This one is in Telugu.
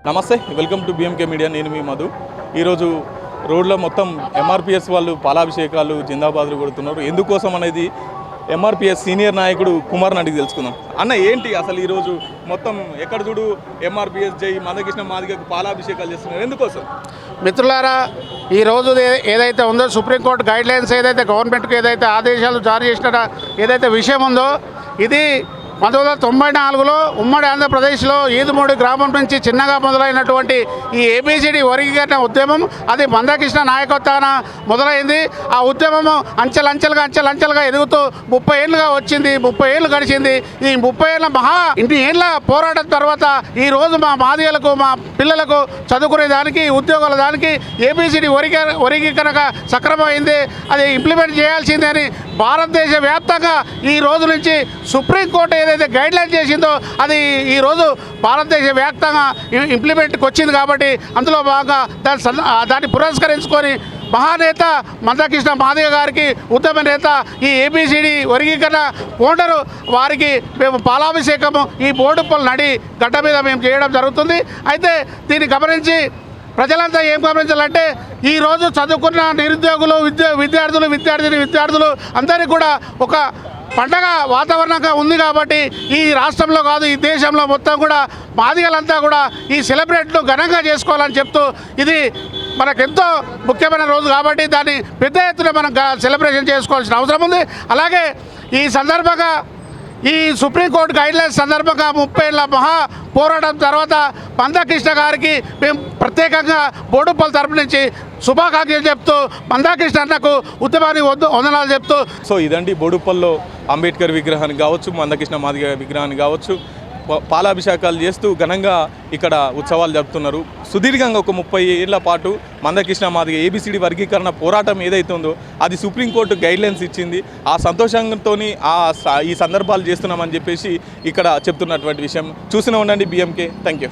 నమస్తే, వెల్కమ్ టు బిఎంకే మీడియా. నేను మీ మధు. ఈరోజు రోడ్లో మొత్తం ఎంఆర్పిఎస్ వాళ్ళు పాలాభిషేకాలు జిందాబాదులు కొడుతున్నారు. ఎందుకోసం అనేది ఎంఆర్పిఎస్ సీనియర్ నాయకుడు కుమార్ని అడిగి తెలుసుకుందాం. అన్న, ఏంటి అసలు ఈరోజు మొత్తం ఎక్కడ చూడు ఎంఆర్పిఎస్ జై మందకృష్ణ మాదిగకు పాలాభిషేకాలు చేస్తున్నారు, ఎందుకోసం? మిత్రులారా, ఈరోజు ఏదైతే ఉందో సుప్రీంకోర్టు గైడ్లైన్స్ ఏదైతే గవర్నమెంట్కి ఏదైతే ఆదేశాలు జారీ చేసిన ఏదైతే విషయం ఉందో, ఇది 1994లో ఉమ్మడి ఆంధ్రప్రదేశ్లో ఈదుమూడి గ్రామం నుంచి చిన్నగా మొదలైనటువంటి ఈ ఏబిసిడి వర్గీకరణ ఉద్యమం అది మందకృష్ణ నాయకత్వాన మొదలైంది. ఆ ఉద్యమము అంచెలంచెలుగా ఎదుగుతూ 30 ఏళ్ళుగా వచ్చింది. 30 ఏళ్ళు గడిచింది. ఈ 30 ఏళ్ళ ఇన్ని ఏళ్ళ పోరాటం తర్వాత ఈరోజు మా మాదిగలకు, మా పిల్లలకు చదువుకునే దానికి, ఉద్యోగాల దానికి ఏబిసిడి వర్గీకరణ సక్రమమైంది. అది ఇంప్లిమెంట్ చేయాల్సిందే అని భారతదేశ వ్యాప్తంగా ఈ రోజు నుంచి సుప్రీంకోర్టు ఏదైతే గైడ్లైన్ చేసిందో అది ఈరోజు భారతదేశ వ్యాప్తంగా ఇంప్లిమెంట్కి వచ్చింది. కాబట్టి అందులో భాగంగా దాన్ని పురస్కరించుకొని మహానేత మందకృష్ణ మాదిగ గారికి, ఉద్యమ నేత, ఈ ఏబిసిడి వర్గీకరణ ఫౌండరు వారికి మేము పాలాభిషేకము ఈ బోడుపల్లి నడి గడ్డ మీద మేము చేయడం జరుగుతుంది. అయితే దీన్ని గమనించి ప్రజలంతా ఏం గమనించాలంటే, ఈరోజు చదువుకున్న నిరుద్యోగులు, విద్యార్థులు అందరికీ కూడా ఒక పండగ వాతావరణంగా ఉంది. కాబట్టి ఈ రాష్ట్రంలో కాదు, ఈ దేశంలో మొత్తం కూడా మాదిగలంతా కూడా ఈ సెలబ్రేట్ను ఘనంగా చేసుకోవాలని చెప్తూ, ఇది మనకెంతో ముఖ్యమైన రోజు కాబట్టి దాన్ని పెద్ద ఎత్తున మనం సెలబ్రేషన్ చేసుకోవాల్సిన అవసరం ఉంది. అలాగే ఈ సందర్భంగా ఈ సుప్రీంకోర్టు గైడ్లైన్స్ సందర్భంగా 30 ఏళ్ళ మహా పోరాటం తర్వాత మందకృష్ణ గారికి మేము ప్రత్యేకంగా బోడుపల్లి తరపు నుంచి శుభాకాంక్షలు చెప్తూ, మందకృష్ణ అన్నకు ఉద్యమాన్ని వందనాలు చెప్తూ. సో ఇదండి బోడుపల్లిలో అంబేద్కర్ విగ్రహాన్ని కావచ్చు, మందకృష్ణ మాదిగ విగ్రహాన్ని కావచ్చు, పాలాభిషేకాలు చేస్తూ ఘనంగా ఇక్కడ ఉత్సవాలు జరుపుతున్నారు. సుదీర్ఘంగా ఒక 30 ఏళ్ల పాటు మందకృష్ణ మాదిగ ఏబిసిడి వర్గీకరణ పోరాటం ఏదైతే ఉందో అది సుప్రీంకోర్టు గైడ్లైన్స్ ఇచ్చింది. ఆ సంతోషంతో ఈ సందర్భాలు చేస్తున్నామని చెప్పేసి ఇక్కడ చెప్తున్నటువంటి విషయం. చూస్తూనే ఉండండి బిఎంకే. Thank you.